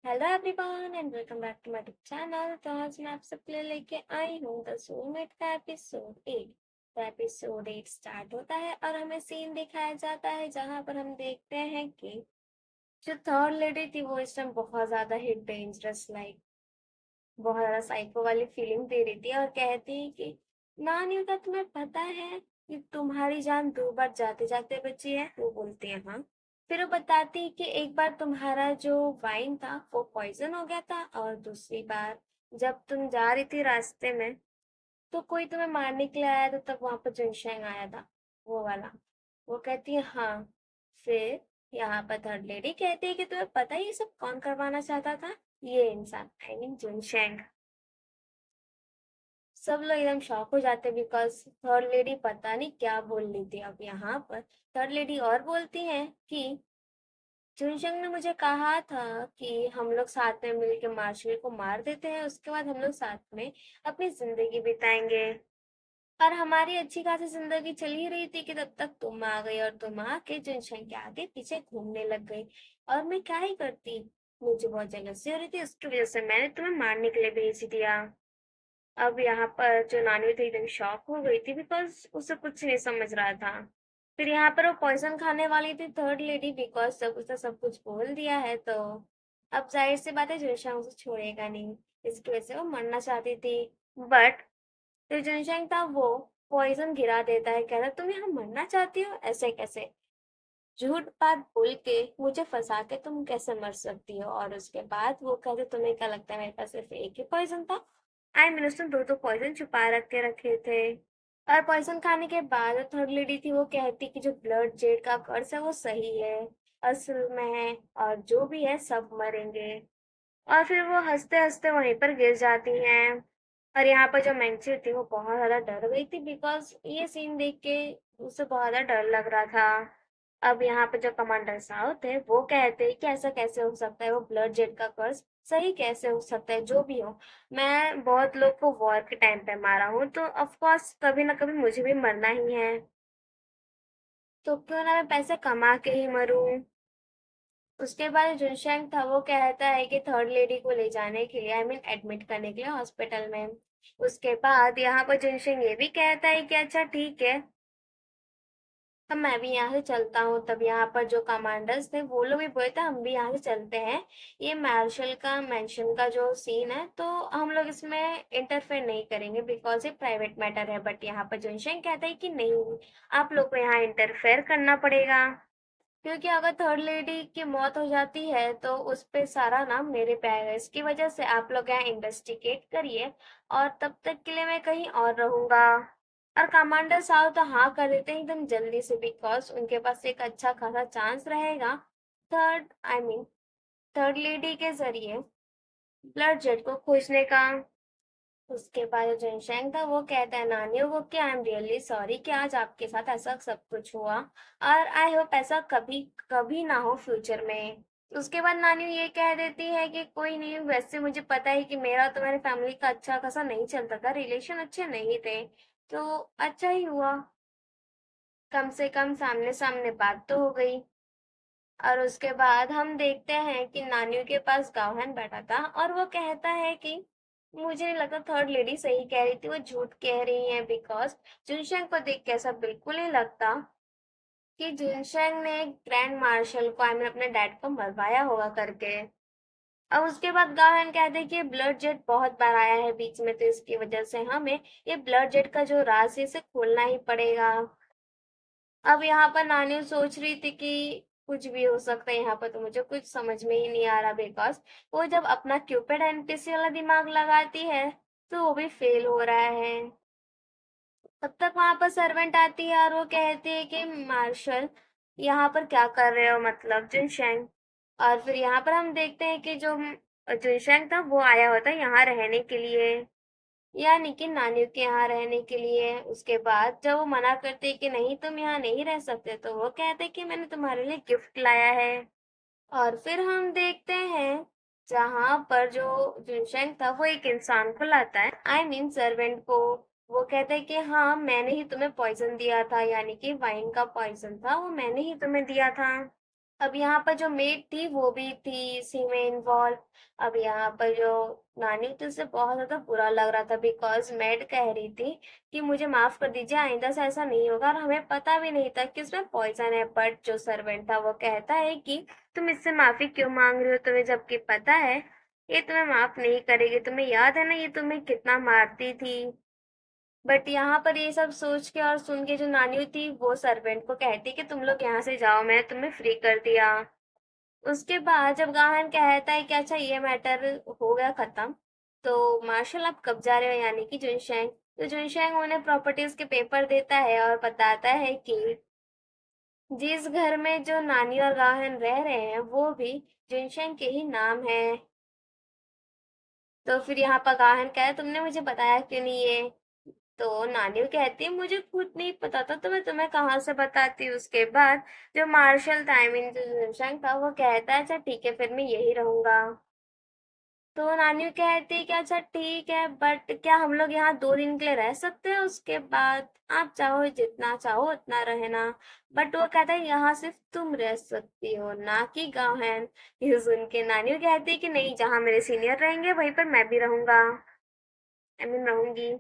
Hello everyone and welcome back to my channel. तो आज मैं आप सबके लिए लेके आई हूँ द सोलमेट का एपिसोड 8। तो एपिसोड 8 स्टार्ट होता है और हमें सीन दिखाया जाता है जहाँ पर हम देखते हैं कि जो थर्ड लेडी थी वो इस टाइम बहुत ज्यादा ही डेंजरस बहुत ज्यादा साइको वाली फीलिंग दे रही थी और कहती है कि नानी का तुम्हें पता है कि तुम्हारी जान 2 बार जाते जाते बची है। वो बोलती है हाँ। फिर वो बताती है कि एक बार तुम्हारा जो वाइन था वो पॉइजन हो गया था और दूसरी बार जब तुम जा रही थी रास्ते में तो कोई तुम्हें मारने के लिए आया था, तब वहां पर जुनशेंग आया था, वो वाला। वो कहती है हाँ। फिर यहाँ पर थर्ड लेडी कहती है कि तुम्हें पता है ये सब कौन करवाना चाहता था? ये इंसान, आई मीन जुनशेंग। सब लोग एकदम शॉक हो जाते बिकॉज थर्ड लेडी पता नहीं क्या बोल रही थी। अब यहाँ पर थर्ड लेडी और बोलती है कि जुनशंग ने मुझे कहा था कि हम लोग साथ में मिलकर मार्शल को मार देते हैं, उसके बाद हम लोग साथ में अपनी जिंदगी बिताएंगे। और हमारी अच्छी खासी जिंदगी चल ही रही थी कि तब तक तुम आ गई और तुम आके जुनशंग के आगे पीछे घूमने लग गई। और मैं क्या ही करती, मुझे बहुत जेलसी हो रही थी, उसकी वजह से मैंने तुम्हें मारने के लिए भेज दिया। अब यहाँ पर जो नानी थी एकदम शॉक हो गई थी बिकॉज उसे कुछ नहीं समझ रहा था। फिर यहाँ पर वो पॉइजन खाने वाली थी थर्ड लेडी बिकॉज सब उसने सब कुछ बोल दिया है, तो अब जाहिर सी बात है जुनशांग उसे छोड़ेगा नहीं। इसकी वजह से वो मरना चाहती थी। बट जो जुनशांग था वो पॉइजन गिरा देता है, कहता तुम यहाँ मरना चाहती हो, ऐसे कैसे? झूठ बात बोल के मुझे फंसा के तुम कैसे मर सकती हो? और उसके बाद वो कहते तुम्हें क्या लगता है मेरे पास सिर्फ एक ही पॉइजन था? आई मीन उसने दो दो पॉइजन छुपा रखे रखे थे। और पॉइजन खाने के बाद जो थर्ड लेडी थी वो कहती कि जो ब्लड जेड का कर्स है वो सही है, असल में है, और जो भी है सब मरेंगे। और फिर वो हंसते हंसते वहीं पर गिर जाती हैं। और यहाँ पर जो मैंगचिर थी वो बहुत ज्यादा डर गई थी बिकॉज ये सीन देख के उसे बहुत ज्यादा डर लग रहा था। अब यहाँ पे जो कमांडर साउथ थे वो कहते हैं कि ऐसा कैसे हो सकता है, वो ब्लड जेट का कर्ज सही कैसे हो सकता है? जो भी हो, मैं बहुत लोग को वॉर के टाइम पे मारा हूँ, तो ऑफ कोर्स कभी ना कभी मुझे भी मरना ही है, तो क्यों ना मैं पैसे कमा के ही मरूं। उसके बाद जुनशैंग था वो कहता है कि थर्ड लेडी को ले जाने के लिए, आई मीन एडमिट करने के लिए हॉस्पिटल में। उसके बाद यहाँ पर जुनशैंग ये भी कहता है कि अच्छा ठीक है, अब मैं भी यहाँ से चलता हूँ। तब यहाँ पर जो कमांडर्स थे वो लोग भी बोले थे हम भी यहाँ से चलते हैं, ये मार्शल का मेंशन का जो सीन है तो हम लोग इसमें इंटरफेयर नहीं करेंगे बिकॉज ये प्राइवेट मैटर है। बट यहाँ पर जुनशेंग कहता है कि नहीं, आप लोग को यहाँ इंटरफेयर करना पड़ेगा, क्योंकि अगर थर्ड लेडी की मौत हो जाती है तो उस पे सारा नाम मेरे पे आएगा। इसकी वजह से आप लोग यहाँ इन्वेस्टिगेट करिए और तब तक के लिए मैं कहीं और रहूंगा। और कमांडर साहब तो हाँ कर देते हैं एकदम जल्दी से बिकॉज उनके पास एक अच्छा खासा चांस रहेगा third I mean third lady के जरिए ब्लड जेट को खोजने का। उसके बाद जो जनशैंग था वो कहता है नानियों को कि आई एम रियली सॉरी कि आज आपके साथ ऐसा सब कुछ हुआ, और आई होप ऐसा कभी कभी ना हो फ्यूचर में। उसके बाद नानी ये कह देती है कि कोई नहीं, वैसे मुझे पता है कि मेरा तो मेरी फैमिली का अच्छा खासा नहीं चलता था, रिलेशन अच्छे नहीं थे, तो अच्छा ही हुआ, कम से कम सामने सामने बात तो हो गई। और उसके बाद हम देखते हैं कि नानियों के पास गावहन बैठा था और वो कहता है कि मुझे नहीं लगता थर्ड लेडी सही कह रही थी, वो झूठ कह रही है बिकॉज जुनशेंग को देख के ऐसा बिल्कुल नहीं लगता कि जुनशेंग ने ग्रैंड मार्शल को आई मीन अपने डैड को मरवाया होगा करके। अब उसके बाद गावहन कहते हैं कि ब्लड जेट बहुत बार आया है बीच में, तो इसकी वजह से हमें ये ब्लड जेट का जो राज है इसे खोलना ही पड़ेगा। अब यहाँ पर नानी सोच रही थी कि कुछ भी हो सकता है, यहाँ पर तो मुझे कुछ समझ में ही नहीं आ रहा बिकॉज वो जब अपना क्यूपिड एनपीसी वाला दिमाग लगाती है तो वो भी फेल हो रहा है। तब तक वहां पर सर्वेंट आती है और वो कहती है कि मार्शल यहाँ पर क्या कर रहे हो, मतलब जुनशेंग। और फिर यहाँ पर हम देखते हैं कि जो जुनशेंग था वो आया होता है यहाँ रहने के लिए, यानी कि नानियों के यहाँ रहने के लिए। उसके बाद जब वो मना करते कि नहीं तुम यहाँ नहीं रह सकते, तो वो कहते कि मैंने तुम्हारे लिए गिफ्ट लाया है। और फिर हम देखते हैं जहाँ पर जो जुनशेंग था वो एक इंसान को लाता है, आई मीन सर्वेंट को। वो कहते हैं कि हाँ मैंने ही तुम्हें पॉइजन दिया था, यानी कि वाइन का पॉइजन था वो मैंने ही तुम्हें दिया था। अब यहाँ पर जो मेड थी वो भी थी इसी में इन्वॉल्व। अब यहाँ पर जो नानी थी उसे बहुत ज्यादा बुरा लग रहा था, बिकॉज मेड कह रही थी कि मुझे माफ कर दीजिए, आइंदा से ऐसा नहीं होगा, और हमें पता भी नहीं था कि उसमें पॉइजन है। बट जो सर्वेंट था वो कहता है कि तुम इससे माफी क्यों मांग रही हो, तुम्हें जबकि पता है ये तुम्हें माफ नहीं करेगी, तुम्हें याद है ना ये तुम्हें कितना मारती थी। बट यहाँ पर ये सब सोच के और सुन के जो नानी थी वो सर्वेंट को कहती कि तुम लोग यहाँ से जाओ, मैंने तुम्हें फ्री कर दिया। उसके बाद जब गाहन कहता है कि अच्छा ये मैटर हो गया खत्म, तो मार्शल अब कब जा रहे हो, यानी कि जुनशेंग। तो जुनशेंग उन्हें प्रॉपर्टीज के पेपर देता है और बताता है कि जिस घर में जो नानी और गाहन रह रहे हैं वो भी जुनशेंग के ही नाम है। तो फिर यहाँ पर गाहन कहे तुमने मुझे बताया क्यों नहीं ये। तो नानी कहती है मुझे खुद नहीं पता था तो मैं तुम्हें कहाँ से बताती। उसके बाद जो मार्शल था, आई मीन जो जुनशंग था, वो कहता है अच्छा ठीक है फिर मैं यही रहूंगा। तो नानी कहती है कि अच्छा ठीक है, बट क्या हम लोग यहाँ 2 दिन के लिए रह सकते हैं, उसके बाद आप चाहो जितना चाहो उतना रहना। बट वो कहता है यहाँ सिर्फ तुम रह सकती हो, ना कि गाँव। ये सुन के नानी कहती है कि नहीं, जहाँ मेरे सीनियर रहेंगे वहीं पर मैं भी रहूंगा, आई मीन रहूंगी।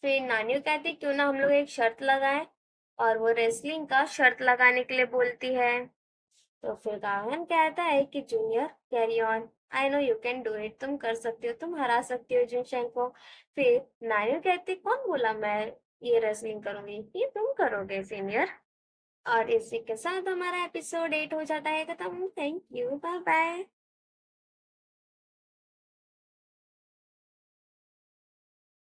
फिर नानी कहती क्यों ना हम लोग एक शर्त लगाएं, और वो रेसलिंग का शर्त लगाने के लिए बोलती है। तो फिर गावन कहता है कि junior carry on, I know you can do it, तुम कर सकती हो, तुम हरा सकती हो जुनशेंग को। फिर नानी कहती कौन बोला मैं ये रेसलिंग करूंगी, ये तुम करोगे सीनियर। और इसी के साथ हमारा एपिसोड 8 हो जाता है खत्म। Thank you, bye bye.